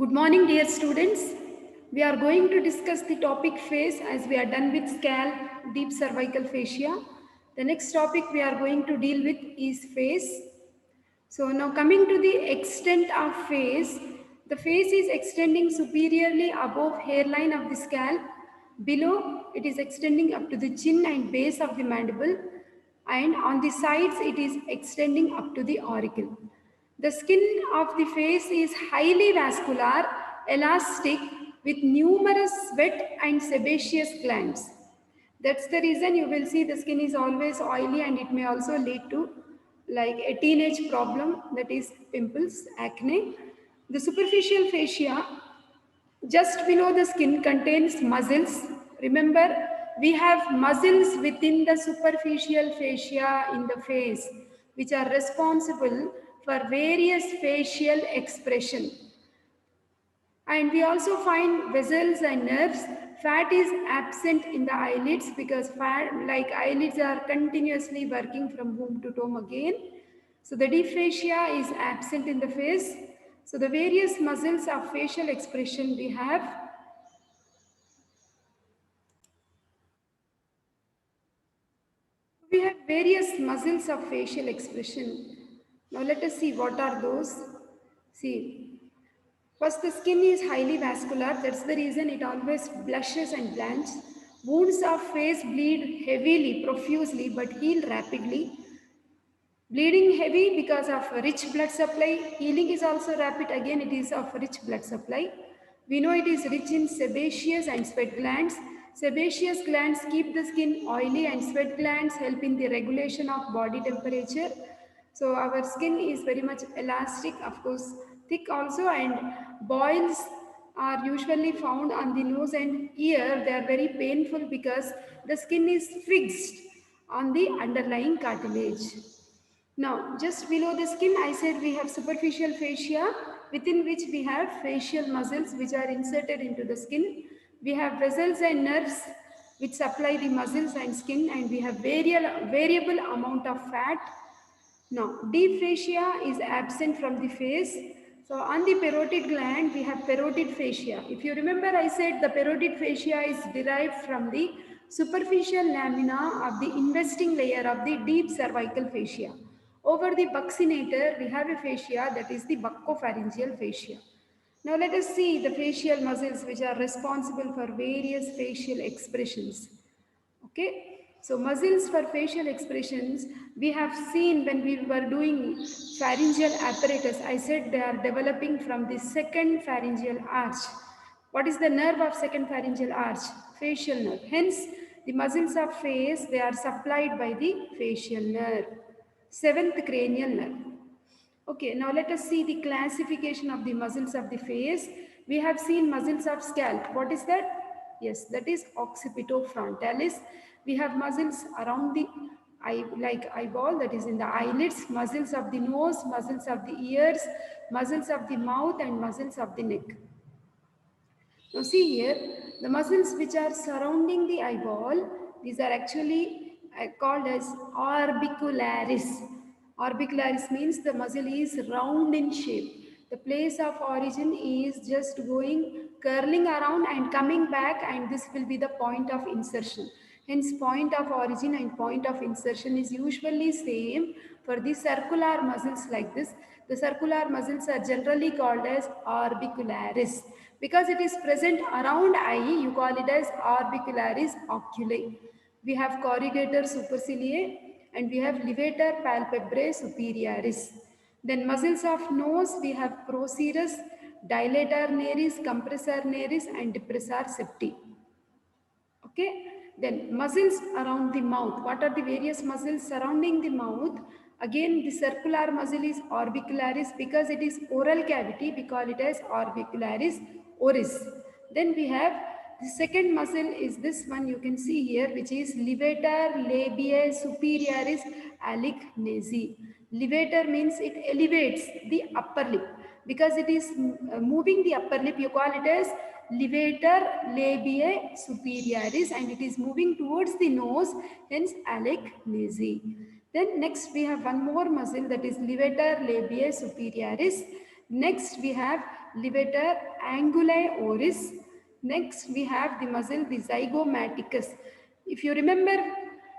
Good morning, dear students. We are going to discuss the topic face as we are done with scalp, deep cervical fascia. The next topic we are going to deal with is face. So now coming to the extent of face, the face is extending superiorly above hairline of the scalp. Below, it is extending up to the chin and base of the mandible, and on the sides, it is extending up to the auricle. The skin of the face is highly vascular, elastic, with numerous wet and sebaceous glands. That's the reason you will see the skin is always oily, and it may also lead to like a teenage problem, that is pimples, acne. The superficial fascia just below the skin contains muscles. Remember, we have muscles within the superficial fascia in the face, which are responsible for various facial expression. And we also find vessels and nerves. Fat is absent in the eyelids because fat, like eyelids are continuously working from womb to tomb again. So the deep fascia is absent in the face. So the various muscles of facial expression we have. We have various muscles of facial expression. Now let us see what are those. See, first, the skin is highly vascular. That's the reason it always blushes and blanches. Wounds of face bleed heavily, profusely, but heal rapidly. Bleeding heavy because of rich blood supply. Healing is also rapid. Again, it is of rich blood supply. We know it is rich in sebaceous and sweat glands. Sebaceous glands keep the skin oily, and sweat glands help in the regulation of body temperature. So our skin is very much elastic, of course, thick also, and boils are usually found on the nose and ear. They are very painful because the skin is fixed on the underlying cartilage. Now, just below the skin, I said we have superficial fascia, within which we have facial muscles which are inserted into the skin. We have vessels and nerves which supply the muscles and skin, and we have variable amount of fat. Now, deep fascia is absent from the face. So, on the parotid gland, we have parotid fascia. If you remember, I said the parotid fascia is derived from the superficial lamina of the investing layer of the deep cervical fascia. Over the buccinator, we have a fascia, that is the buccopharyngeal fascia. Now, let us see the facial muscles which are responsible for various facial expressions. Okay, so muscles for facial expressions we have seen when we were doing pharyngeal apparatus. I said they are developing from the second pharyngeal arch. What is the nerve of second pharyngeal arch? Facial nerve. Hence, the muscles of face, they are supplied by the facial nerve, seventh cranial nerve. Okay, now let us see the classification of the muscles of the face. We have seen muscles of scalp. What is that? Yes, that is occipitofrontalis. We have muscles around the eye, like eyeball, that is in the eyelids, muscles of the nose, muscles of the ears, muscles of the mouth, and muscles of the neck. Now see here, the muscles which are surrounding the eyeball, these are actually called as orbicularis. Orbicularis means the muscle is round in shape. The place of origin is just going, curling around and coming back, and this will be the point of insertion. Hence, point of origin and point of insertion is usually same for the circular muscles like this. The circular muscles are generally called as orbicularis. Because it is present around eye, you call it as orbicularis oculi. We have corrugator superciliae and we have levator palpebrae superioris. Then muscles of nose, we have procerus, dilator naris, compressor naris, and depressor septi. Okay, then muscles around the mouth. What are the various muscles surrounding the mouth? Again, the circular muscle is orbicularis. Because it is oral cavity, we call it as orbicularis oris. Then we have the second muscle is this one you can see here, which is levator labiae superioris alicgnesi. Levator means it elevates the upper lip. Because it is moving the upper lip, you call it as levator labiae superioris, and it is moving towards the nose, hence alicgnesi. Then next we have one more muscle, that is levator labiae superioris. Next we have levator anguli oris. Next, we have the muscle, the zygomaticus. If you remember,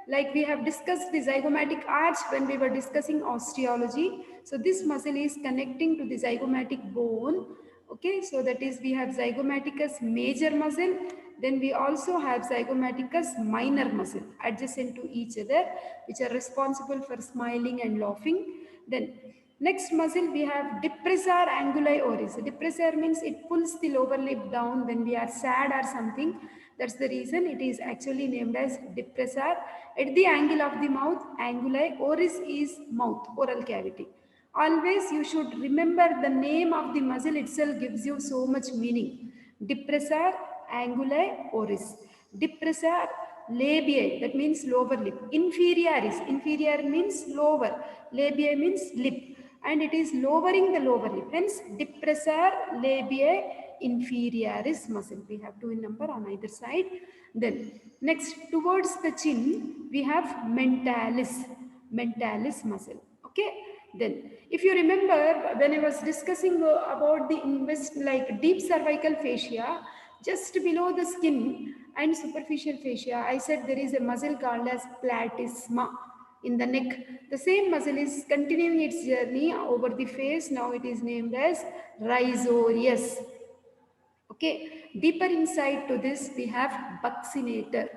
like we have discussed the zygomatic arch when we were discussing osteology. So this muscle is connecting to the zygomatic bone. Okay, so that is we have zygomaticus major muscle. Then we also have zygomaticus minor muscle adjacent to each other, which are responsible for smiling and laughing. Then next muscle we have depressor anguli oris. Depressor means it pulls the lower lip down when we are sad or something. That's the reason it is actually named as depressor. At the angle of the mouth, anguli oris is mouth, oral cavity. Always you should remember the name of the muscle itself gives you so much meaning. Depressor anguli oris. Depressor labiae, that means lower lip. Inferioris, inferior means lower. Labiae means lip. And it is lowering the lower lip. Hence, depressor labiae inferioris muscle. We have two in number on either side. Then, next, towards the chin, we have mentalis muscle. Okay. Then, if you remember, when I was discussing about the like deep cervical fascia, just below the skin and superficial fascia, I said there is a muscle called as platysma in the neck. The same muscle is continuing its journey over the face. Now it is named as rhizorius. Okay, deeper inside to this we have buccinator.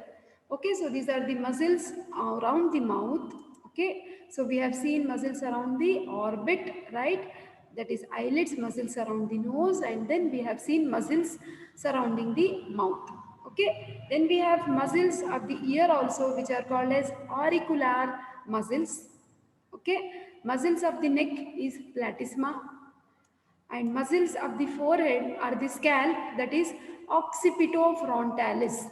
Okay, so these are the muscles around the mouth. Okay, so we have seen muscles around the orbit, right? That is eyelids, muscles around the nose, and then we have seen muscles surrounding the mouth. Okay, then we have muscles of the ear also, which are called as auricular muscles. Okay, muscles of the neck is platysma, and muscles of the forehead or the scalp, that is occipitofrontalis.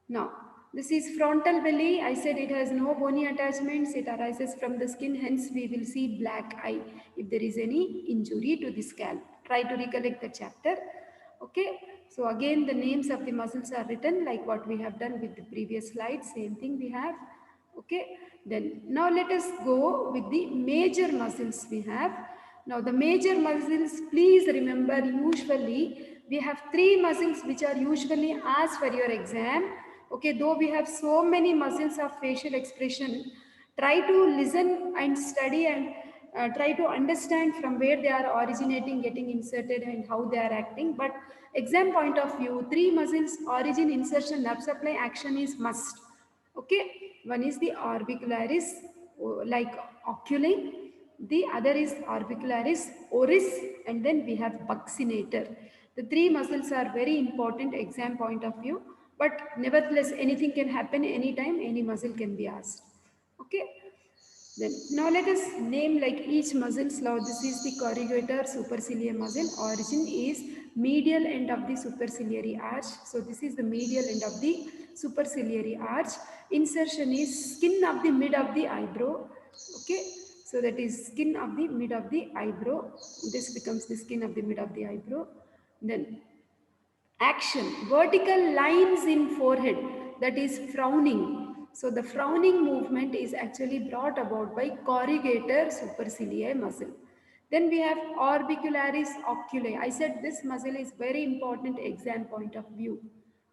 Now, this is frontal belly. I said it has no bony attachments. It arises from the skin. Hence, we will see black eye if there is any injury to the scalp. Try to recollect the chapter. Okay. So, again, the names of the muscles are written like what we have done with the previous slide. Same thing we have. Okay. Then, now let us go with the major muscles we have. Now, the major muscles, please remember, usually we have three muscles which are usually asked for your exam. Okay, though we have so many muscles of facial expression, try to listen and study and try to understand from where they are originating, getting inserted and how they are acting. But exam point of view, three muscles, origin, insertion, nerve supply, action is must. Okay, one is the orbicularis, like oculi. The other is orbicularis oris, and then we have buccinator. The three muscles are very important exam point of view, but nevertheless anything can happen anytime, any muscle can be asked. Okay. Then now let us name like each muscle. Now this is the corrugator superciliary muscle. Origin is medial end of the superciliary arch. So this is the medial end of the superciliary arch. Insertion is skin of the mid of the eyebrow. Okay. So that is skin of the mid of the eyebrow. This becomes the skin of the mid of the eyebrow. Then action, vertical lines in forehead, that is frowning. So the frowning movement is actually brought about by corrugator superciliary muscle. Then we have orbicularis oculi. I said this muscle is very important exam point of view.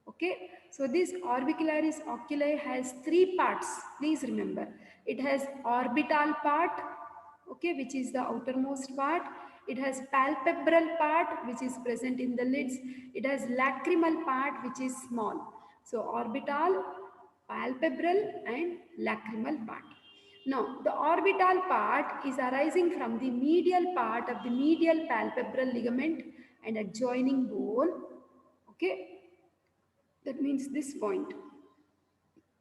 Okay, so this orbicularis oculi has three parts. Please remember, it has orbital part, okay, which is the outermost part. It has palpebral part, which is present in the lids. It has lacrimal part, which is small. So orbital, palpebral and lacrimal part. Now, the orbital part is arising from the medial part of the medial palpebral ligament and adjoining bone. Okay, that means this point.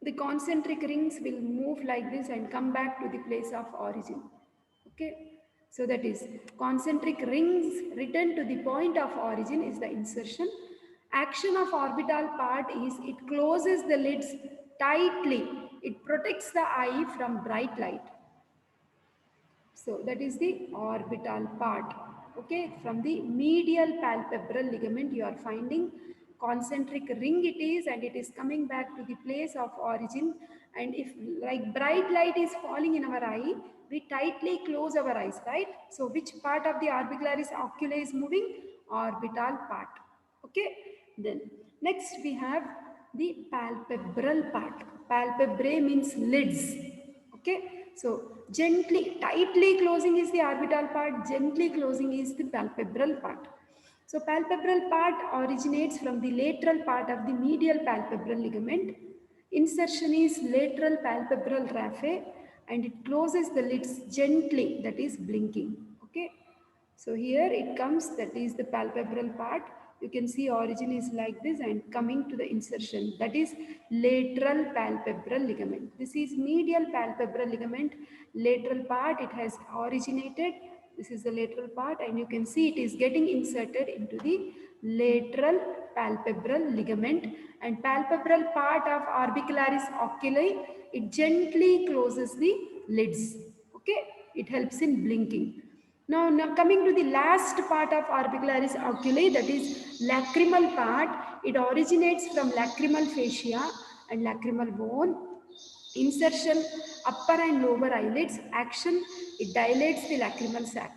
The concentric rings will move like this and come back to the place of origin. Okay, so that is concentric rings return to the point of origin is the insertion. Action of orbital part is it closes the lids tightly. It protects the eye from bright light. So that is the orbital part. Okay, from the medial palpebral ligament you are finding concentric ring it is, and it is coming back to the place of origin. And if like bright light is falling in our eye, we tightly close our eyes, right? So which part of the orbicularis oculi is moving? Orbital part. Okay. Then next we have the palpebral part. Palpebrae means lids. Okay. So gently, tightly closing is the orbital part, gently closing is the palpebral part. So palpebral part originates from the lateral part of the medial palpebral ligament. Insertion is lateral palpebral raphe and it closes the lids gently, that is blinking. Okay. So here it comes, that is the palpebral part. You can see origin is like this and coming to the insertion, that is lateral palpebral ligament. This is medial palpebral ligament, lateral part, it has originated. This is the lateral part and you can see it is getting inserted into the lateral palpebral ligament, and palpebral part of orbicularis oculi, it gently closes the lids. Okay, it helps in blinking. Now coming to the last part of orbicularis oculi, that is lacrimal part. It originates from lacrimal fascia and lacrimal bone. Insertion, upper and lower eyelids. Action, it dilates the lacrimal sac.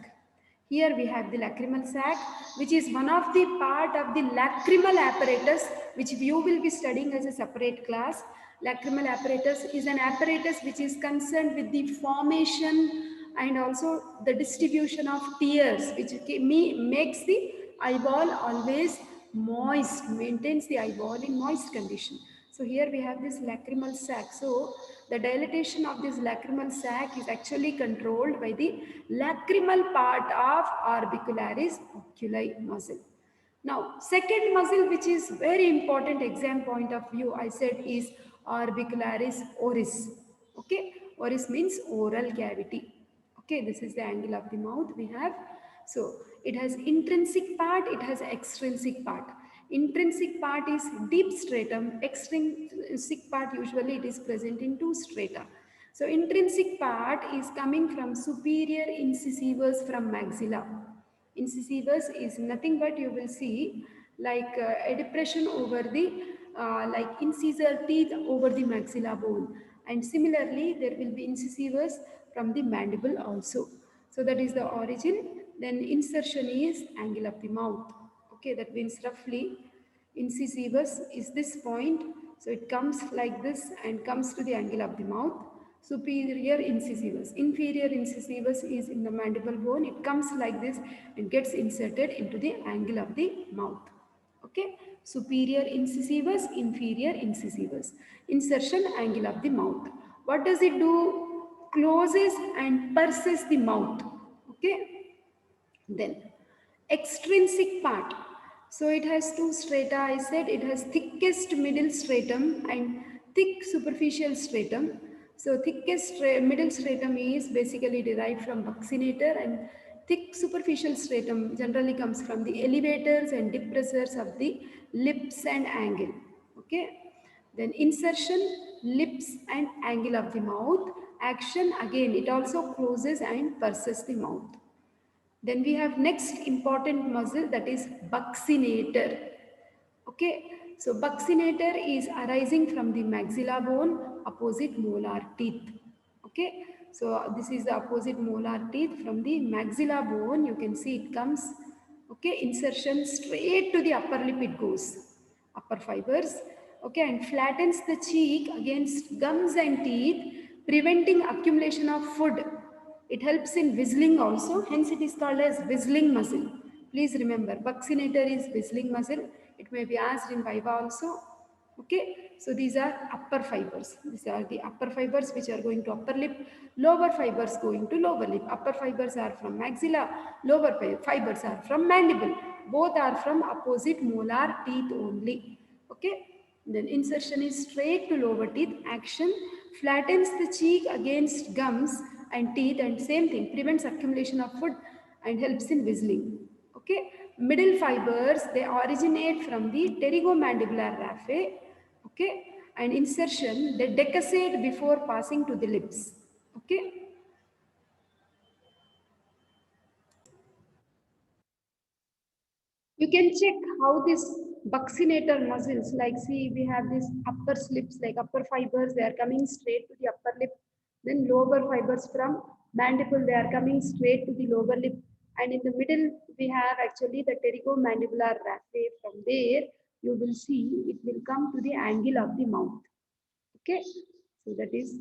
Here we have the lacrimal sac, which is one of the part of the lacrimal apparatus, which you will be studying as a separate class. Lacrimal apparatus is an apparatus which is concerned with the formation and also the distribution of tears, which makes the eyeball always moist, maintains the eyeball in moist condition. So here we have this lacrimal sac. So the dilatation of this lacrimal sac is actually controlled by the lacrimal part of orbicularis oculi muscle. Now, second muscle which is very important exam point of view, I said, is orbicularis oris. Okay, oris means oral cavity. Okay, this is the angle of the mouth we have. So it has intrinsic part, it has extrinsic part. Intrinsic part is deep stratum, extrinsic part usually it is present in two strata. So intrinsic part is coming from superior incisivus from maxilla. Incisivus is nothing but you will see like a depression over the like incisor teeth over the maxilla bone, and similarly there will be incisivus from the mandible also. So that is the origin. Then insertion is angle of the mouth. Okay, that means roughly incisivus is this point, so it comes like this and comes to the angle of the mouth. Superior incisivus, inferior incisivus is in the mandible bone, it comes like this and gets inserted into the angle of the mouth. Okay, superior incisivus, inferior incisivus, insertion angle of the mouth. What does it do? Closes and purses the mouth. Okay, then extrinsic part. So it has two strata. I said it has thickest middle stratum and thick superficial stratum. So thickest middle stratum is basically derived from buccinator, and thick superficial stratum generally comes from the elevators and depressors of the lips and angle. Okay. Then insertion, lips and angle of the mouth. Action, again it also closes and purses the mouth. Then we have next important muscle, that is buccinator. Okay, so buccinator is arising from the maxilla bone opposite molar teeth. Okay, so this is the opposite molar teeth from the maxilla bone. You can see it comes. Okay, insertion straight to the upper lip it goes, upper fibers. Okay, and flattens the cheek against gums and teeth, preventing accumulation of food. It helps in whistling also, hence it is called as whistling muscle. Please remember, buccinator is whistling muscle. It may be asked in Viva also. Okay, so these are upper fibers. These are the upper fibers which are going to upper lip, lower fibers going to lower lip. Upper fibers are from maxilla, lower fibers are from mandible. Both are from opposite molar teeth only. Okay, then insertion is straight to lower teeth. Action, flattens the cheek against gums and teeth, and same thing, prevents accumulation of food and helps in whistling. Okay, middle fibers, they originate from the pterygomandibular raphe. Okay, and insertion, they decussate before passing to the lips. Okay. You can check how this buccinator muscles, like see we have this upper slips, like upper fibers, they are coming straight to the upper lip, then lower fibers from mandible, they are coming straight to the lower lip. And in the middle, we have actually the pterygomandibular raphe. From there, you will see it will come to the angle of the mouth. Okay, so that is.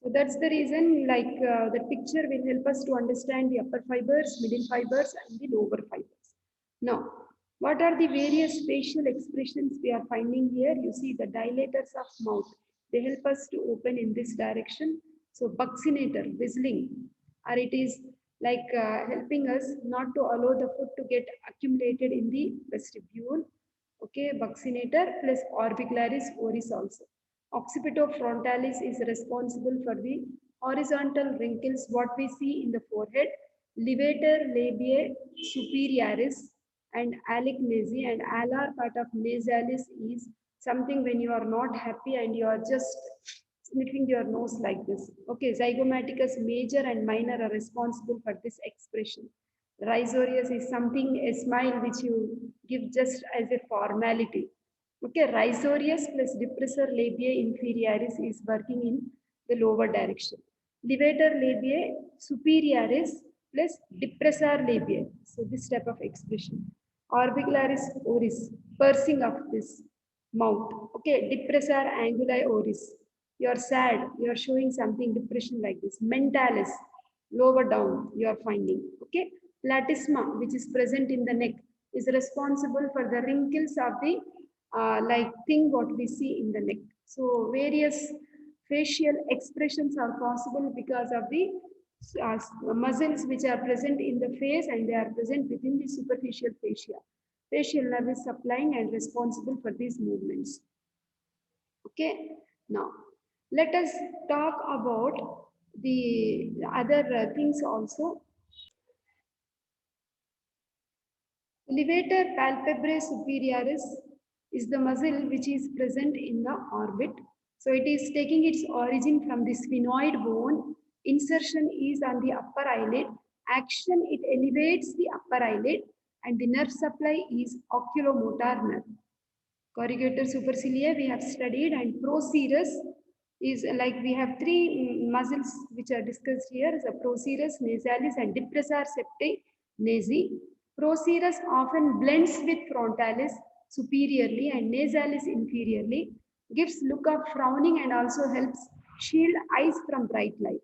So that's the reason, like the picture will help us to understand the upper fibers, middle fibers, and the lower fibers. Now, what are the various facial expressions we are finding here? You see the dilators of mouth. They help us to open in this direction. So buccinator, whistling, or it is like helping us not to allow the food to get accumulated in the vestibule. Okay, buccinator plus orbicularis oris also. Occipitofrontalis is responsible for the horizontal wrinkles what we see in the forehead. Levator labiae superioris and alignasi, and alar part of nasalis is something when you are not happy and you are just sniffing your nose like this. Okay, zygomaticus major and minor are responsible for this expression. Risorius is something, a smile which you give just as a formality. Okay, risorius plus depressor labiae inferioris is working in the lower direction. Levator labiae superioris plus depressor labiae. So this type of expression. Orbicularis oris, pursing of this mouth. Okay, depressor anguli oris. You're sad, you're showing something depression like this. Mentalis, lower down, you're finding. Okay, platysma, which is present in the neck, is responsible for the wrinkles of the like thing what we see in the neck. So various facial expressions are possible because of the muscles which are present in the face and they are present within the superficial fascia. Facial nerve is supplying and responsible for these movements. Okay, now let us talk about the other things also. Levator palpebrae superioris is the muscle which is present in the orbit. So it is taking its origin from the sphenoid bone. Insertion is on the upper eyelid. Action, it elevates the upper eyelid, and the nerve supply is oculomotor nerve. Corrugator superciliae we have studied, and procerus is like we have three muscles which are discussed here: the procerus, nasalis, and depressor septae nasi. Procerus often blends with frontalis superiorly and nasalis inferiorly, gives look of frowning and also helps shield eyes from bright light.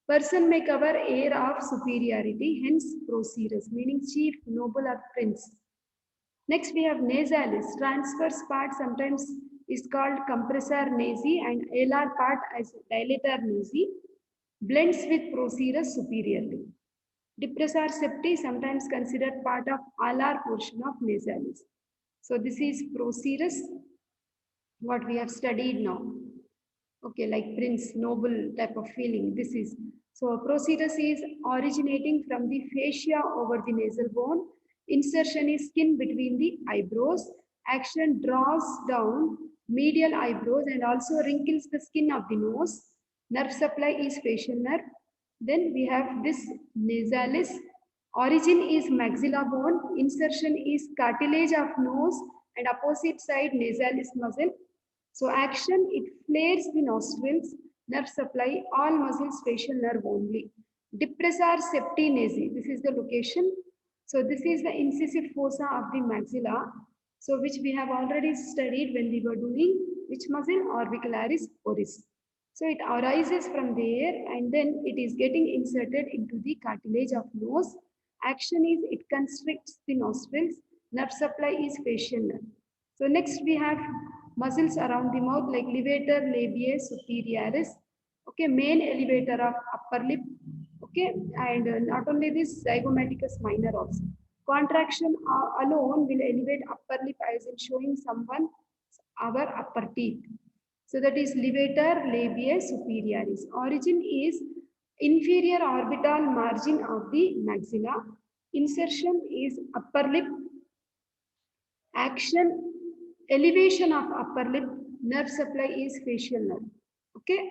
Person may cover air of superiority, hence procerus, meaning chief, noble, or prince. Next, we have nasalis. Transverse part sometimes is called compressor nasi and alar part as dilator nasi. Blends with procerus superiorly. Depressor septi sometimes considered part of alar portion of nasalis. So this is procerus, what we have studied now. Okay, like prince, noble type of feeling. This is. So procerus is originating from the fascia over the nasal bone. Insertion is skin between the eyebrows. Action draws down medial eyebrows and also wrinkles the skin of the nose. Nerve supply is facial nerve. Then we have this nasalis. Origin is maxilla bone. Insertion is cartilage of nose and opposite side nasalis muscle. So action, it flares the nostrils, nerve supply, all muscles, facial nerve only. Depressor septi nasi, this is the location. So this is the incisive fossa of the maxilla. So which we have already studied when we were doing which muscle? Orbicularis oris. So it arises from there and then it is getting inserted into the cartilage of nose. Action is it constricts the nostrils. Nerve supply is facial nerve. So next we have muscles around the mouth like levator labiae superioris. Okay, main elevator of upper lip. Okay, and not only this, zygomaticus minor also. Contraction alone will elevate upper lip as in showing someone our upper teeth. So that is levator labiae superioris. Origin is inferior orbital margin of the maxilla. Insertion is upper lip. Action, elevation of upper lip. Nerve supply is facial nerve. Okay.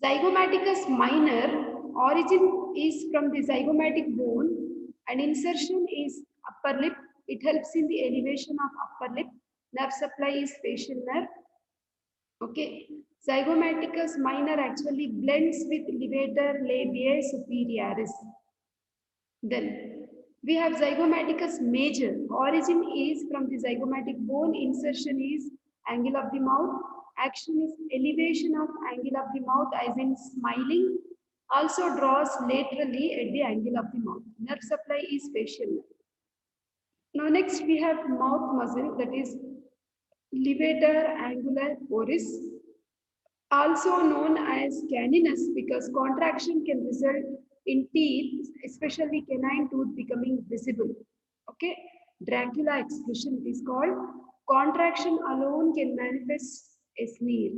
Zygomaticus minor, origin is from the zygomatic bone and insertion is upper lip. It helps in the elevation of upper lip. Nerve supply is facial nerve. Okay. Zygomaticus minor actually blends with levator labiae superioris. Then we have zygomaticus major. Origin is from the zygomatic bone. Insertion is angle of the mouth. Action is elevation of angle of the mouth as in smiling. Also draws laterally at the angle of the mouth. Nerve supply is facial nerve. Now next we have mouth muscle, that is levator anguli oris, also known as caninus, because contraction can result in teeth, especially canine tooth, becoming visible. Okay, Dracula expression is called. Contraction alone can manifest a sneer.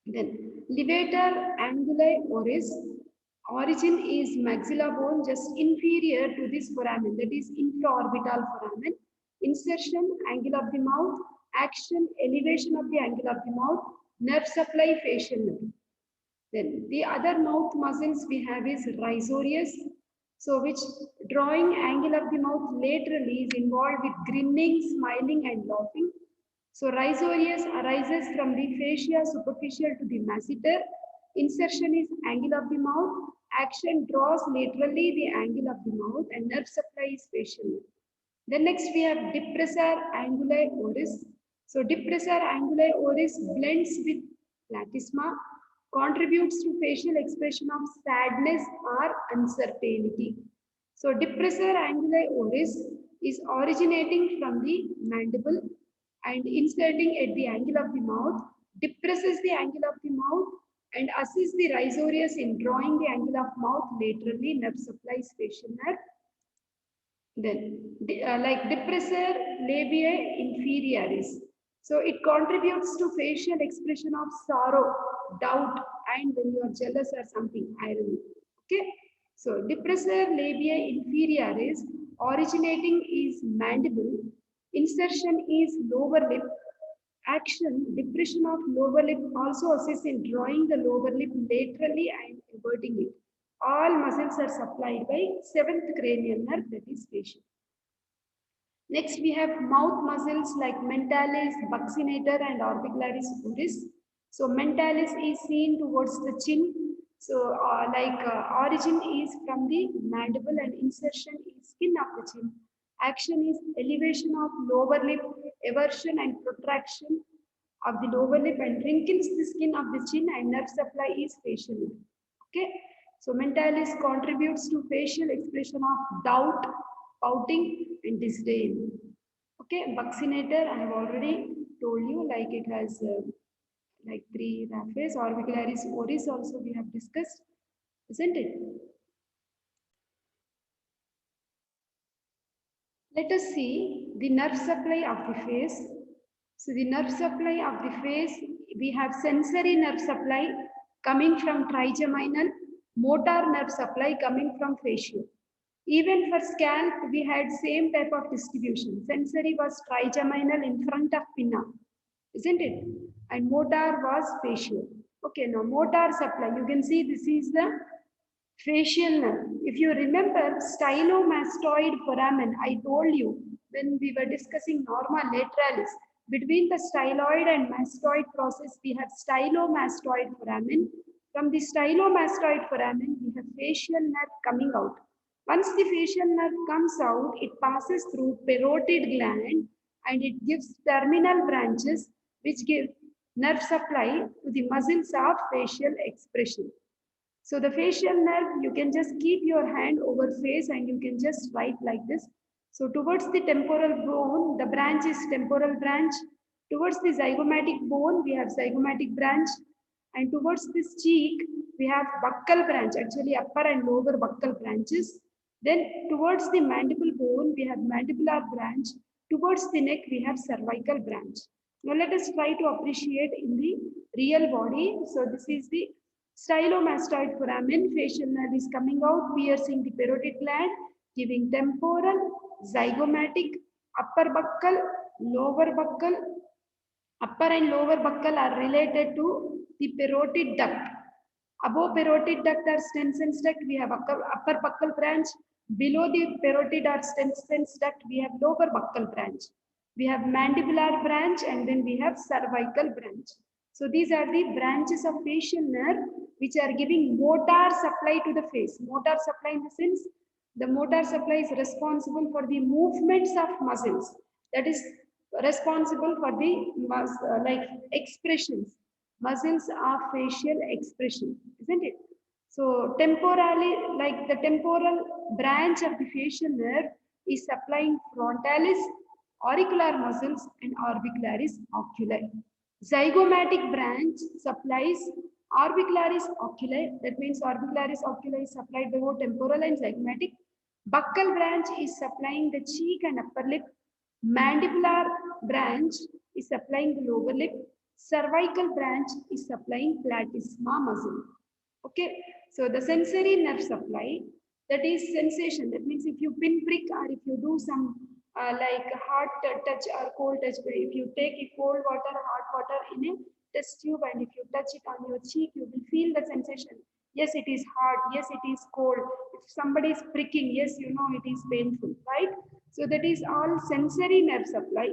Then levator anguli oris, origin is maxilla bone just inferior to this foramen, that is infraorbital foramen. Insertion angle of the mouth, action elevation of the angle of the mouth, nerve supply facial nerve. Then the other mouth muscles we have is risorius, so which drawing angle of the mouth laterally is involved with grinning, smiling and laughing. So risorius arises from the fascia superficial to the masseter. Insertion is angle of the mouth. Action draws laterally the angle of the mouth and nerve supply is facial nerve. Then next we have depressor anguli oris. So depressor anguli oris blends with platysma, contributes to facial expression of sadness or uncertainty. So depressor anguli oris is originating from the mandible and inserting at the angle of the mouth, depresses the angle of the mouth and assists the risorius in drawing the angle of mouth laterally, nerve supplies facial nerve. Then like depressor labiae inferioris. So it contributes to facial expression of sorrow, doubt and when you are jealous or something, irony. Okay. So depressor labiae inferioris originating is mandible. Insertion is lower lip. Action, depression of lower lip also assists in drawing the lower lip laterally and everting it. All muscles are supplied by seventh cranial nerve, that is facial. Next, we have mouth muscles like mentalis, buccinator, and orbicularis oris. So mentalis is seen towards the chin. So origin is from the mandible and insertion is skin of the chin. Action is elevation of lower lip, eversion and protraction of the lower lip and wrinkles the skin of the chin and nerve supply is facial nerve. Okay. So mentalis contributes to facial expression of doubt, pouting and disdain. Okay, buccinator, I have already told you, like it has like three raphes. Orbicularis oris also we have discussed, isn't it? Let us see the nerve supply of the face. So the nerve supply of the face, we have sensory nerve supply coming from trigeminal, motor nerve supply coming from facial. Even for scalp, we had same type of distribution. Sensory was trigeminal in front of pinna, isn't it? And motor was facial. Okay, now motor supply, you can see this is the facial nerve. If you remember stylomastoid foramen, I told you when we were discussing norma lateralis, between the styloid and mastoid process, we have stylomastoid foramen. From the stylomastoid foramen, we have facial nerve coming out. Once the facial nerve comes out, it passes through parotid gland and it gives terminal branches which give nerve supply to the muscles of facial expression. So the facial nerve, you can just keep your hand over face and you can just write like this. So towards the temporal bone, the branch is temporal branch. Towards the zygomatic bone, we have zygomatic branch. And towards this cheek, we have buccal branch, actually upper and lower buccal branches. Then towards the mandible bone, we have mandibular branch. Towards the neck, we have cervical branch. Now let us try to appreciate in the real body. So this is the stylomastoid foramen, facial nerve is coming out, piercing the parotid gland, giving temporal, zygomatic, upper buccal, lower buccal. Upper and lower buccal are related to the parotid duct. Above parotid duct or Stensen's duct, we have upper buccal branch. Below the parotid or sense duct, we have lower buccal branch. We have mandibular branch and then we have cervical branch. So these are the branches of facial nerve which are giving motor supply to the face. Motor supply in the sense the motor supply is responsible for the movements of muscles. That is responsible for the like expressions. Muscles are facial expression, isn't it? So temporally, like the temporal branch of the facial nerve is supplying frontalis, auricular muscles and orbicularis oculi. Zygomatic branch supplies orbicularis oculi. That means orbicularis oculi is supplied by both temporal and zygomatic. Buccal branch is supplying the cheek and upper lip. Mandibular branch is supplying the lower lip. Cervical branch is supplying platysma muscle. Okay, so the sensory nerve supply, that is sensation. That means if you pinprick or if you do some like hot touch or cold touch, if you take a cold water, hot water in a test tube and if you touch it on your cheek, you will feel the sensation. Yes, it is hot. Yes, it is cold. If somebody is pricking, yes, you know it is painful, right? So that is all sensory nerve supply.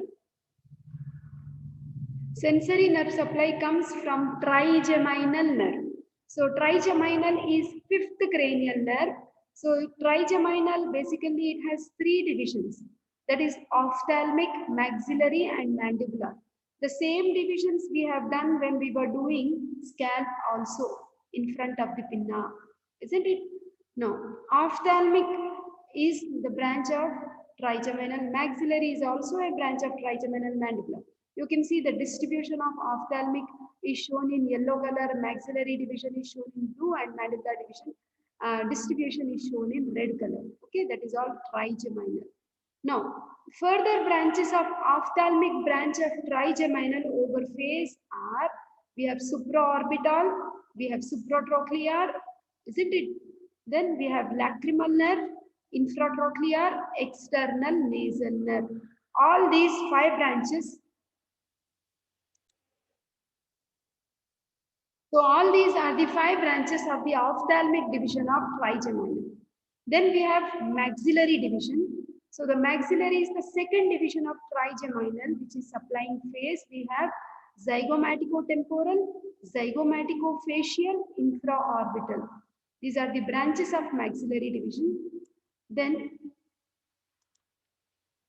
Sensory nerve supply comes from trigeminal nerve. So trigeminal is fifth cranial nerve. So trigeminal basically it has three divisions. That is ophthalmic, maxillary and mandibular. The same divisions we have done when we were doing scalp also in front of the pinna. Isn't it? No. Ophthalmic is the branch of trigeminal. Maxillary is also a branch of trigeminal mandibular. You can see the distribution of ophthalmic is shown in yellow color, maxillary division is shown in blue, and mandibular division distribution is shown in red color. Okay, that is all trigeminal. Now, further branches of ophthalmic branch of trigeminal overface are, we have supraorbital, we have supratrochlear, isn't it? Then we have lacrimal nerve, infratrochlear, external nasal nerve. All these five branches. So all these are the five branches of the ophthalmic division of trigeminal. Then we have maxillary division. So the maxillary is the second division of trigeminal, which is supplying face. We have zygomaticotemporal, zygomaticofacial, infraorbital. These are the branches of maxillary division. Then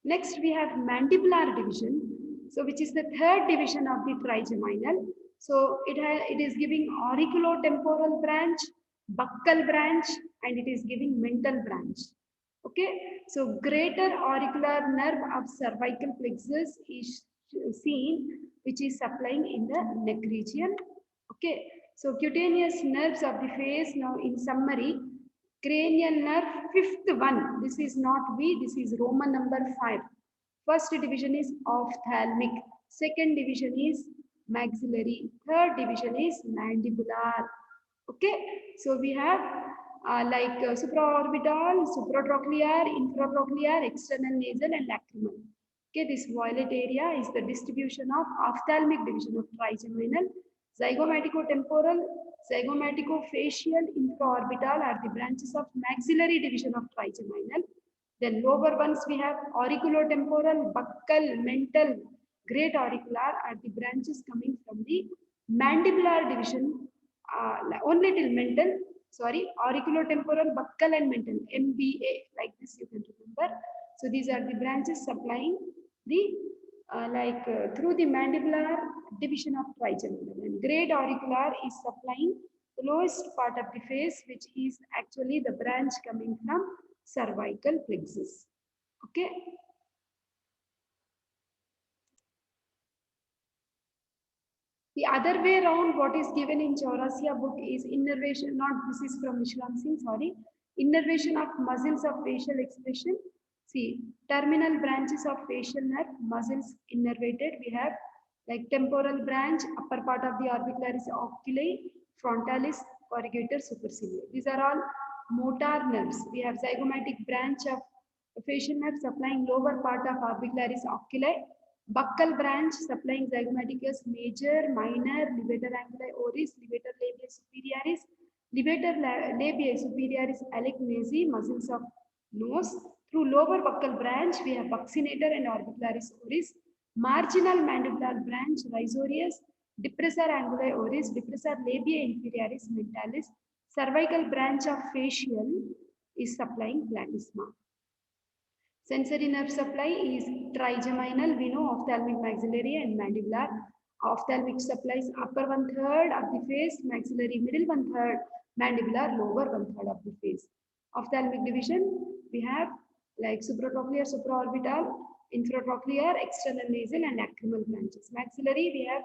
next we have mandibular division. So which is the third division of the trigeminal. So it is giving auriculotemporal branch, buccal branch, and it is giving mental branch. Okay, so greater auricular nerve of cervical plexus is seen, which is supplying in the neck region. Okay, so cutaneous nerves of the face. Now, in summary, cranial nerve, fifth one. This is not V, this is Roman number 5. First division is ophthalmic. Second division is maxillary. Third division is mandibular. Okay, so we have supraorbital, supratrochlear, infratrochlear, external nasal, and lacrimal. Okay, this violet area is the distribution of ophthalmic division of trigeminal. Zygomaticotemporal, zygomaticofacial, infraorbital are the branches of maxillary division of trigeminal. Then lower ones we have auriculotemporal, buccal, mental, great auricular are the branches coming from the mandibular division, only till mental, sorry, auriculotemporal, buccal and mental, MBA, like this you can remember. So these are the branches supplying the through the mandibular division of trigeminal, and great auricular is supplying the lowest part of the face, which is actually the branch coming from cervical plexus. Okay. The other way around, what is given in Chaurasia book is innervation, not this is from Vishram Singh, sorry, innervation of muscles of facial expression. See, terminal branches of facial nerve, muscles innervated. We have like temporal branch, upper part of the orbicularis oculi, frontalis, corrugator, superciliary. These are all motor nerves. We have zygomatic branch of facial nerve supplying lower part of orbicularis oculi, buccal branch supplying zygomaticus major, minor, levator anguli oris, levator labiae superioris, levator labiae superioris alecmasi, muscles of Nose, through lower buccal branch, we have buccinator and orbicularis oris. Marginal mandibular branch, rhizorius, depressor anguli oris, depressor labiae inferioris mentalis. Cervical branch of facial is supplying platysma. Sensory nerve supply is trigeminal, we know ophthalmic, maxillary and mandibular. Ophthalmic supplies upper one third of the face, maxillary middle one third, mandibular lower one third of the face. Ophthalmic division, we have like supratrochlear, supraorbital, infratrochlear, external nasal and lacrimal branches. Maxillary, we have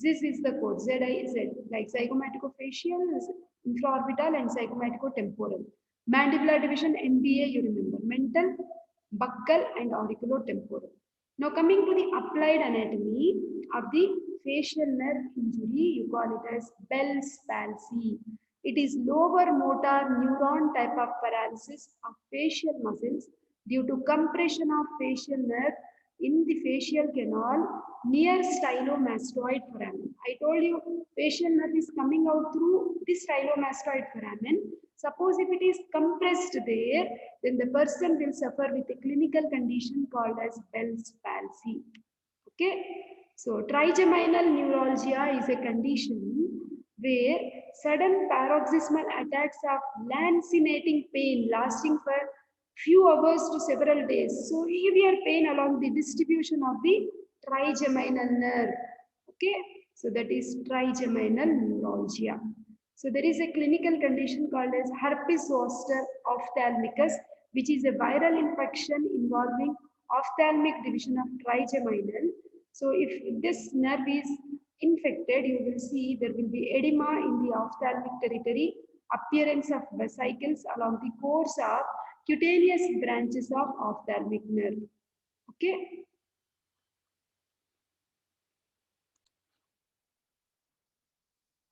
this is the code, ZIZ, like zygomaticofacial, infraorbital and zygomaticotemporal. Mandibular division, MBA, you remember. Mental, buccal and auriculotemporal. Now coming to the applied anatomy of the facial nerve injury, you call it as Bell's palsy. It is lower motor neuron type of paralysis of facial muscles due to compression of facial nerve in the facial canal near stylomastoid foramen. I told you facial nerve is coming out through the stylomastoid foramen. Suppose if it is compressed there, then the person will suffer with a clinical condition called as Bell's palsy. Okay, so trigeminal neuralgia is a condition where sudden paroxysmal attacks of lancinating pain lasting for few hours to several days. So severe pain along the distribution of the trigeminal nerve. Okay, so that is trigeminal neuralgia. So there is a clinical condition called as herpes zoster ophthalmicus, which is a viral infection involving ophthalmic division of trigeminal. So if this nerve is infected, you will see there will be edema in the ophthalmic territory, appearance of vesicles along the course of cutaneous branches of ophthalmic nerve. Okay.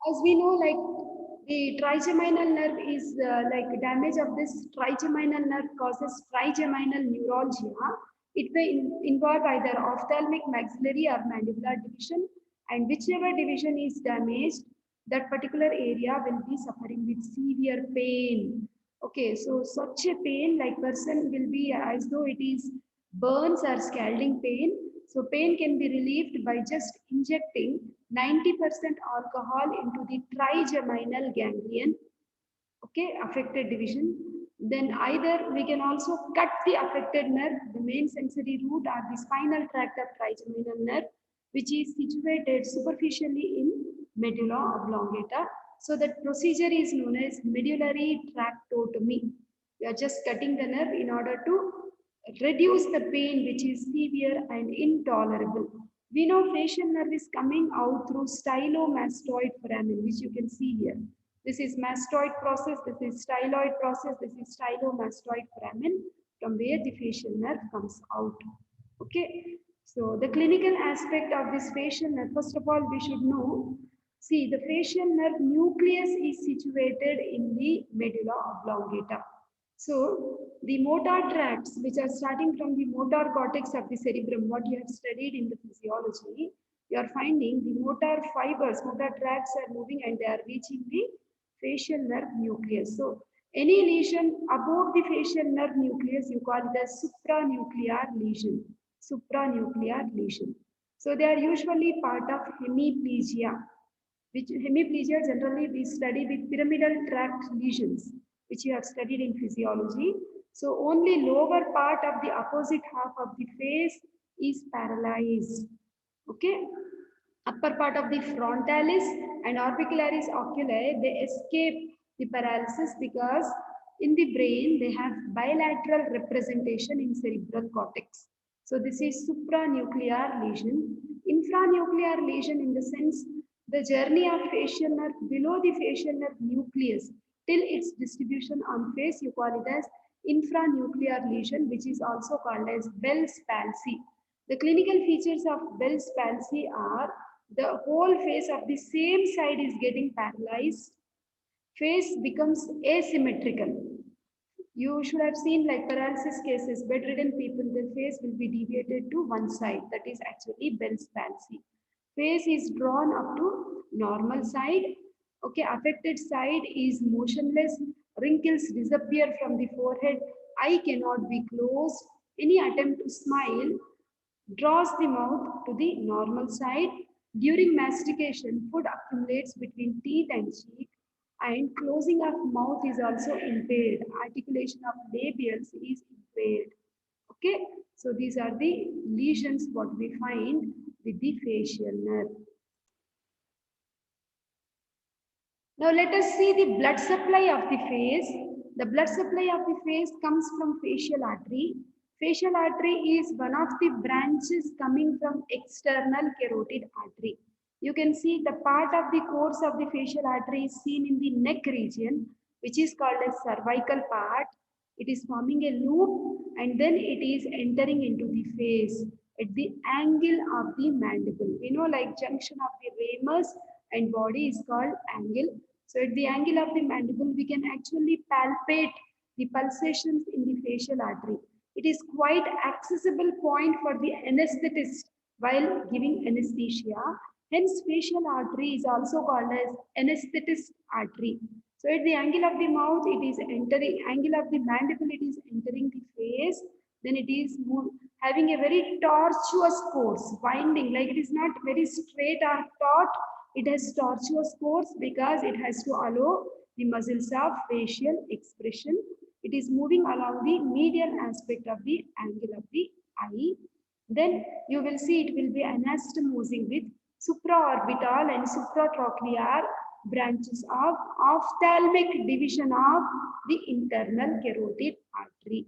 As we know, like the trigeminal nerve is like damage of this trigeminal nerve causes trigeminal neuralgia. It may involve either ophthalmic, maxillary or mandibular division, and whichever division is damaged, that particular area will be suffering with severe pain. Okay, so such a pain like person will be as though it is burns or scalding pain. So pain can be relieved by just injecting 90% alcohol into the trigeminal ganglion, okay, affected division. Then either we can also cut the affected nerve, the main sensory root or the spinal tract of trigeminal nerve, which is situated superficially in medulla oblongata. So that procedure is known as medullary tractotomy. We are just cutting the nerve in order to reduce the pain which is severe and intolerable. We know facial nerve is coming out through stylomastoid foramen, which you can see here. This is mastoid process, this is styloid process, this is stylomastoid foramen from where the facial nerve comes out. Okay, so the clinical aspect of this facial nerve, first of all, we should know, see the facial nerve nucleus is situated in the medulla oblongata. So the motor tracts, which are starting from the motor cortex of the cerebrum, what you have studied in the physiology, you are finding the motor fibers, motor tracts are moving and they are reaching the facial nerve nucleus. So any lesion above the facial nerve nucleus, you call it as supranuclear lesion. Supranuclear lesion. So they are usually part of hemiplegia, which hemiplegia generally we study with pyramidal tract lesions, which you have studied in physiology. So only lower part of the opposite half of the face is paralyzed. Okay. Upper part of the frontalis and orbicularis oculi, they escape the paralysis because in the brain they have bilateral representation in cerebral cortex. So this is supranuclear lesion. Infranuclear lesion in the sense the journey of facial nerve below the facial nerve nucleus till its distribution on face, you call it as infranuclear lesion, which is also called as Bell's palsy. The clinical features of Bell's palsy are the whole face of the same side is getting paralyzed. Face becomes asymmetrical. You should have seen like paralysis cases, bedridden people, their face will be deviated to one side. That is actually Bell's palsy. Face is drawn up to normal side. Okay, affected side is motionless. Wrinkles disappear from the forehead. eye cannot be closed. Any attempt to smile draws the mouth to the normal side. During mastication, food accumulates between teeth and cheek, and closing of mouth is also impaired. Articulation of labials is impaired. Okay, so these are the lesions what we find with the facial nerve. Now let us see the blood supply of the face. The blood supply of the face comes from facial artery. Facial artery is one of the branches coming from external carotid artery. You can see the part of the course of the facial artery is seen in the neck region, which is called as cervical part. It is forming a loop and then it is entering into the face at the angle of the mandible. We know like junction of the ramus and body is called angle. So at the angle of the mandible, we can actually palpate the pulsations in the facial artery. It is quite accessible point for the anesthetist while giving anesthesia. Hence, facial artery is also called as anesthetist artery. So at the angle of the mouth, it is entering, angle of the mandible, it is entering the face. Then it is having a very tortuous course, winding, like it is not very straight or taut. It has tortuous course because it has to allow the muscles of facial expression. It is moving along the medial aspect of the angle of the eye. Then you will see it will be anastomosing with supraorbital and supratrochlear branches of ophthalmic division of the internal carotid artery.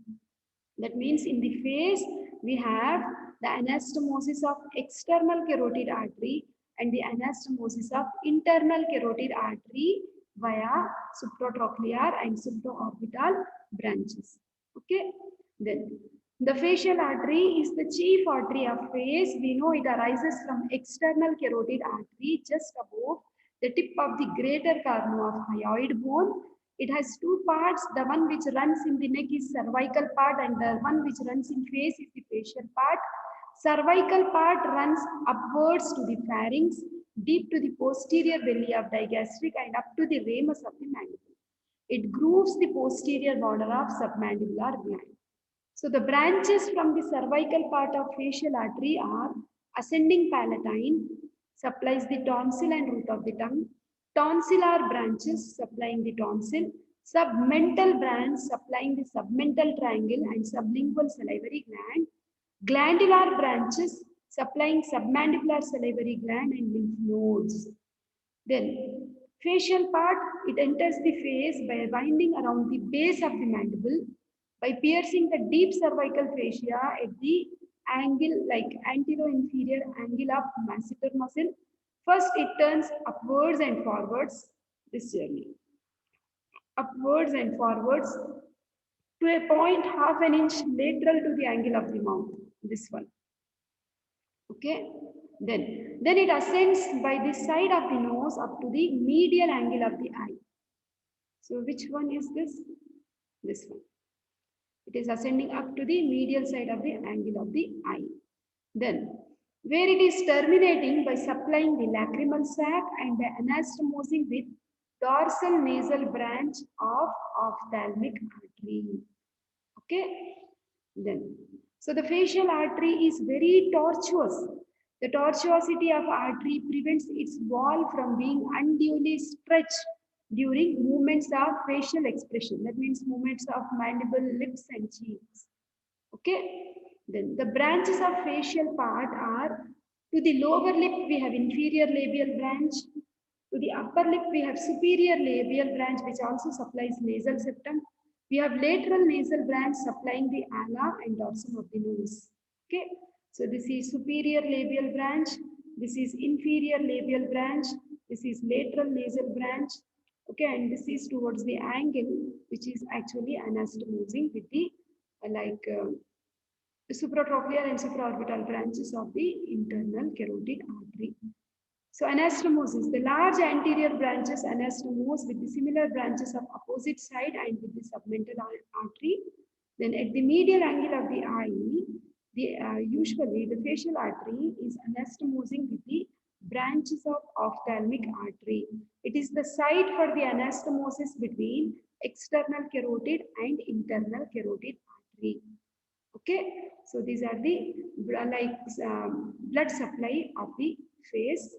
That means in the face, we have the anastomosis of external carotid artery and the anastomosis of internal carotid artery via supratrochlear and supraorbital branches. Okay, then the facial artery is the chief artery of face. We know it arises from external carotid artery just above the tip of the greater cornu of hyoid bone. It has two parts. The one which runs in the neck is cervical part and the one which runs in face is the facial part. Cervical part runs upwards to the pharynx, deep to the posterior belly of digastric and up to the ramus of the mandible. It grooves the posterior border of submandibular gland. So the branches from the cervical part of facial artery are ascending palatine, supplies the tonsil and root of the tongue, tonsillar branches supplying the tonsil, submental branch supplying the submental triangle and sublingual salivary gland, glandular branches supplying submandibular salivary gland and lymph nodes. Then facial part, it enters the face by winding around the base of the mandible by piercing the deep cervical fascia at the angle like anterior-inferior angle of masseter muscle. First, it turns upwards and forwards, this journey, upwards and forwards to a point half an inch lateral to the angle of the mouth, this one. Okay, then it ascends by the side of the nose up to the medial angle of the eye. So which one is this? This one. It is ascending up to the medial side of the angle of the eye. Then, where it is terminating by supplying the lacrimal sac and the anastomosing with dorsal nasal branch of ophthalmic artery. Okay, then. So the facial artery is very tortuous. The tortuosity of artery prevents its wall from being unduly stretched during movements of facial expression. That means movements of mandible, lips and cheeks. Okay. Then the branches of facial part are to the lower lip we have inferior labial branch. To the upper lip we have superior labial branch which also supplies nasal septum. We have lateral nasal branch supplying the ala and dorsum of the nose. Okay. So this is superior labial branch. This is inferior labial branch. This is lateral nasal branch. Okay, and this is towards the angle, which is actually anastomosing with the supratrochlear and supraorbital branches of the internal carotid artery. So anastomosis, the large anterior branches anastomose with the similar branches of opposite side and with the submental artery. Then at the medial angle of the eye, usually the facial artery is anastomosing with the branches of ophthalmic artery. It is the site for the anastomosis between external carotid and internal carotid artery. Okay, so these are the blood supply of the face.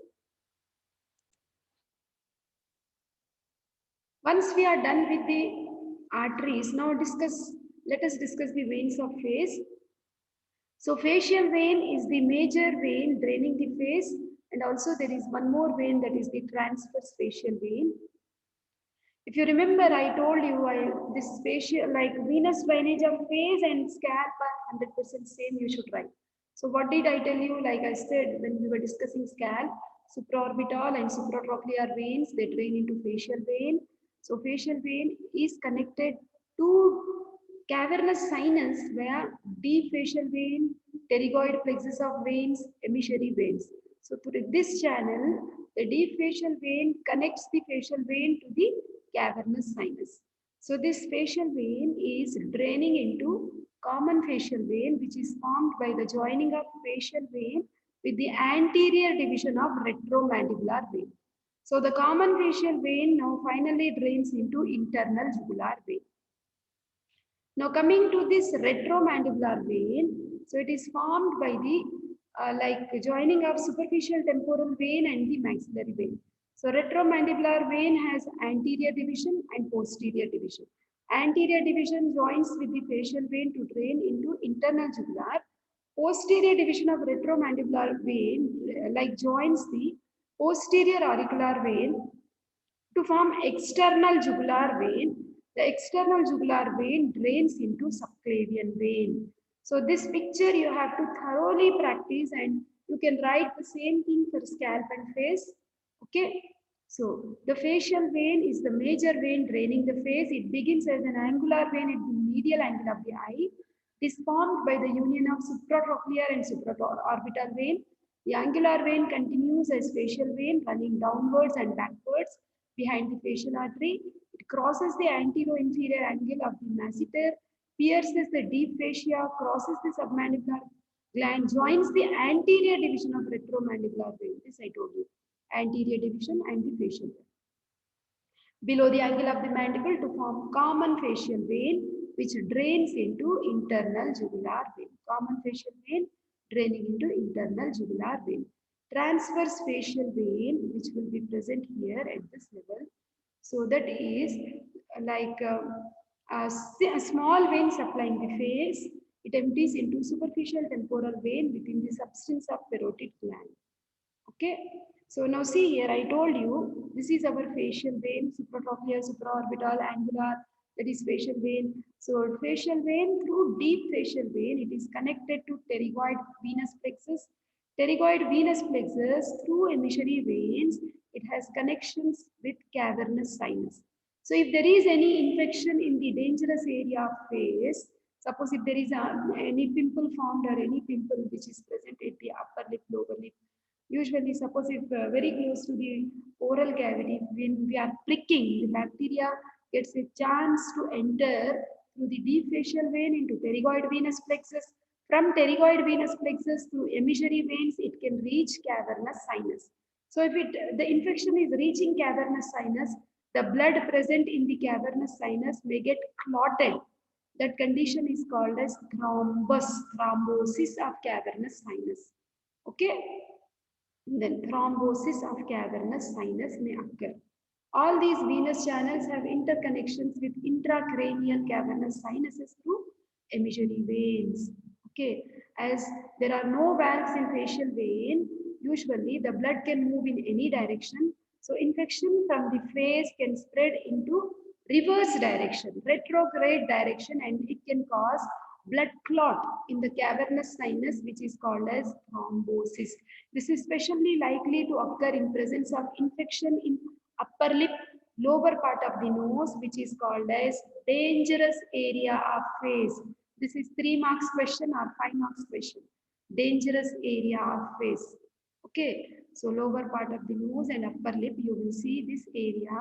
Once we are done with the arteries, now let us discuss the veins of face. So facial vein is the major vein draining the face, and also there is one more vein, that is the transverse facial vein. If you remember, I told you this facial, like venous drainage of face and scalp are 100% same, you should write. So what did I tell you? Like I said, when we were discussing scalp, supraorbital and supratrochlear veins, they drain into facial vein. So facial vein is connected to cavernous sinus via deep facial vein, pterygoid plexus of veins, emissary veins. So through this channel, the deep facial vein connects the facial vein to the cavernous sinus. So this facial vein is draining into common facial vein, which is formed by the joining of facial vein with the anterior division of retromandibular vein. So the common facial vein now finally drains into internal jugular vein. Now coming to this retromandibular vein, so it is formed by the joining of superficial temporal vein and the maxillary vein. So retromandibular vein has anterior division and posterior division. Anterior division joins with the facial vein to drain into internal jugular. Posterior division of retromandibular vein joins the posterior auricular vein to form external jugular vein. The external jugular vein drains into subclavian vein. So this picture you have to thoroughly practice, and you can write the same thing for scalp and face. Okay. So the facial vein is the major vein draining the face. It begins as an angular vein at the medial angle of the eye. It is formed by the union of supratrochlear and supraorbital vein. The angular vein continues as facial vein running downwards and backwards behind the facial artery. It crosses the antero-inferior angle of the masseter, pierces the deep fascia, crosses the submandibular gland, joins the anterior division of retromandibular vein. This I told you. Anterior division and the facial vein. Below the angle of the mandible to form common facial vein, which drains into internal jugular vein. Common facial vein draining into internal jugular vein. Transverse facial vein, which will be present here at this level. So that is like a small vein supplying the face. It empties into superficial temporal vein within the substance of parotid gland. Okay. So now see here, I told you, this is our facial vein, supratrochlear, supraorbital, angular, that is facial vein. So facial vein, through deep facial vein, it is connected to pterygoid venous plexus. Pterygoid venous plexus, through emissary veins, it has connections with cavernous sinus. So if there is any infection in the dangerous area of face, suppose if there is any pimple formed or any pimple which is present at the upper lip, lower lip, usually, suppose if very close to the oral cavity, when we are pricking, the bacteria gets a chance to enter through the deep facial vein into pterygoid venous plexus. From pterygoid venous plexus through emissary veins, it can reach cavernous sinus. So if the infection is reaching cavernous sinus, the blood present in the cavernous sinus may get clotted. That condition is called as thrombosis of cavernous sinus. Okay. Then thrombosis of cavernous sinus may occur. All these venous channels have interconnections with intracranial cavernous sinuses through emissary veins. Okay, as there are no valves in facial vein, usually the blood can move in any direction. So infection from the face can spread into reverse direction, retrograde direction, and it can cause blood clot in the cavernous sinus, which is called as thrombosis. This is especially likely to occur in presence of infection in upper lip, lower part of the nose, which is called as dangerous area of face. This is 3 marks question or 5 marks question. Dangerous area of face. Okay, so lower part of the nose and upper lip, you will see this area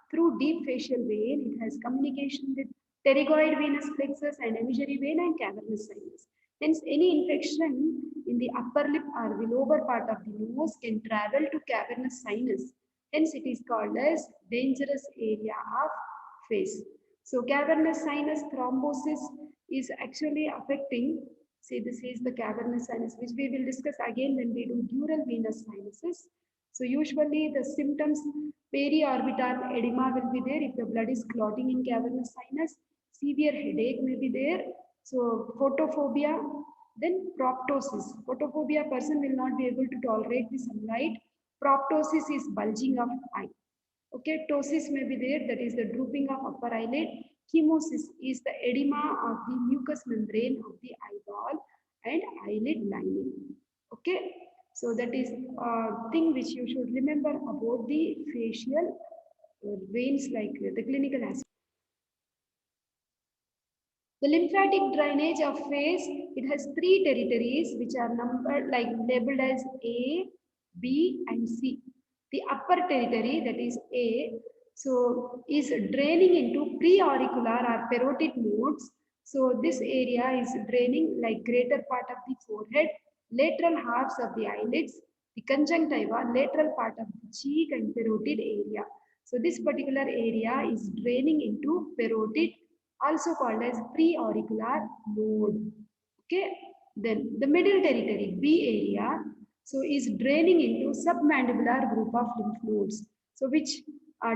through deep facial vein. It has communication with pterygoid venous plexus and emissary vein and cavernous sinus. Hence, any infection in the upper lip or the lower part of the nose can travel to cavernous sinus. Hence, it is called as dangerous area of face. So cavernous sinus thrombosis is actually affecting, see this is the cavernous sinus, which we will discuss again when we do dural venous sinuses. So usually the symptoms, periorbital edema will be there if the blood is clotting in cavernous sinus, severe headache may be there, so photophobia, then proptosis. Photophobia person will not be able to tolerate the sunlight. Proptosis is bulging of eye. Okay, ptosis may be there, that is the drooping of upper eyelid. Chemosis is the edema of the mucous membrane of the eyeball and eyelid lining. Okay, so that is a thing which you should remember about the facial veins, like the clinical aspect. The lymphatic drainage of face, it has three territories which are numbered like labeled as A, B and C. The upper territory, that is A, so is draining into preauricular or parotid nodes. So this area is draining like greater part of the forehead, lateral halves of the eyelids, the conjunctiva, lateral part of the cheek and parotid area. So this particular area is draining into parotid, also called as preauricular node. Okay, then the middle territory, B area, so is draining into submandibular group of lymph nodes. So which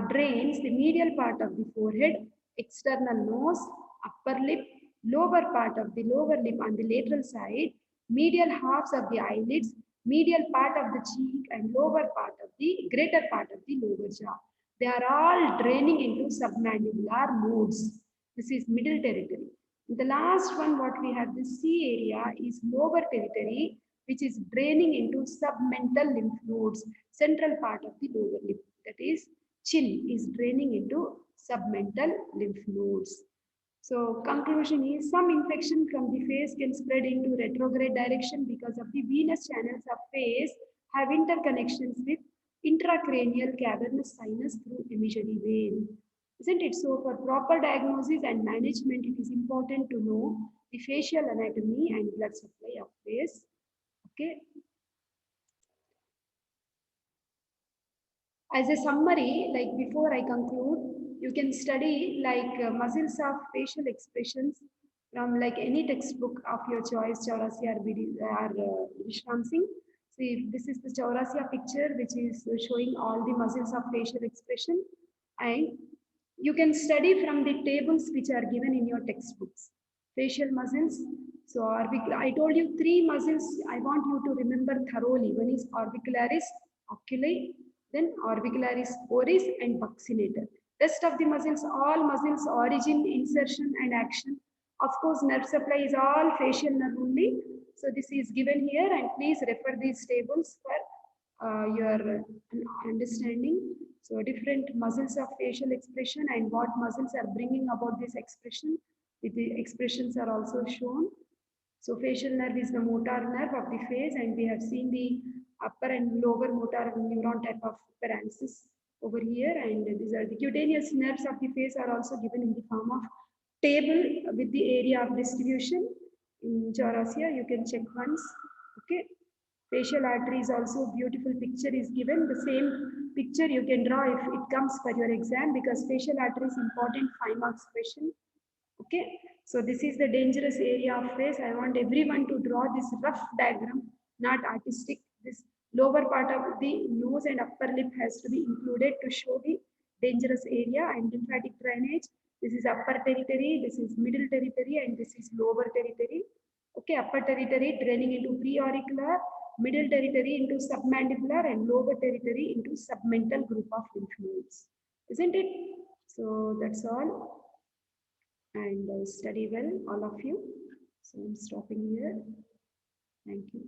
drains the medial part of the forehead, external nose, upper lip, lower part of the lower lip on the lateral side, medial halves of the eyelids, medial part of the cheek and lower part of the greater part of the lower jaw. They are all draining into submandibular nodes. This is middle territory. The last one, what we have, the C area is lower territory, which is draining into submental lymph nodes, central part of the lower lip. That is, chin is draining into submental lymph nodes. So conclusion is some infection from the face can spread into retrograde direction because of the venous channels of face have interconnections with intracranial cavernous sinus through emissory vein. Isn't it? So for proper diagnosis and management, it is important to know the facial anatomy and blood supply of face. Okay. As a summary, like before I conclude, you can study like muscles of facial expressions from like any textbook of your choice, Chaurasia or, Vishram Singh. See, this is the Chaurasia picture, which is showing all the muscles of facial expression. And you can study from the tables which are given in your textbooks. Facial muscles. So I told you three muscles I want you to remember thoroughly. One is orbicularis, oculi, then orbicularis oris and buccinator. Rest of the muscles, all muscles, origin, insertion and action. Of course, nerve supply is all facial nerve only. So this is given here, and please refer these tables for your understanding. So different muscles of facial expression and what muscles are bringing about this expression. The expressions are also shown. So facial nerve is the motor nerve of the face, and we have seen the upper and lower motor neuron type of paralysis over here. And these are the cutaneous nerves of the face are also given in the form of table with the area of distribution. In Chaurasia, you can check once. Okay. Facial artery is also beautiful picture is given. The same picture you can draw if it comes for your exam, because facial artery is important 5 marks question. Okay, so this is the dangerous area of face. I want everyone to draw this rough diagram, not artistic. This lower part of the nose and upper lip has to be included to show the dangerous area and lymphatic drainage. This is upper territory, this is middle territory, and this is lower territory. Okay, upper territory draining into preauricular, middle territory into submandibular, and lower territory into submental group of lymph nodes. Isn't it? So that's all, and study well, all of you. So I'm stopping here. Thank you.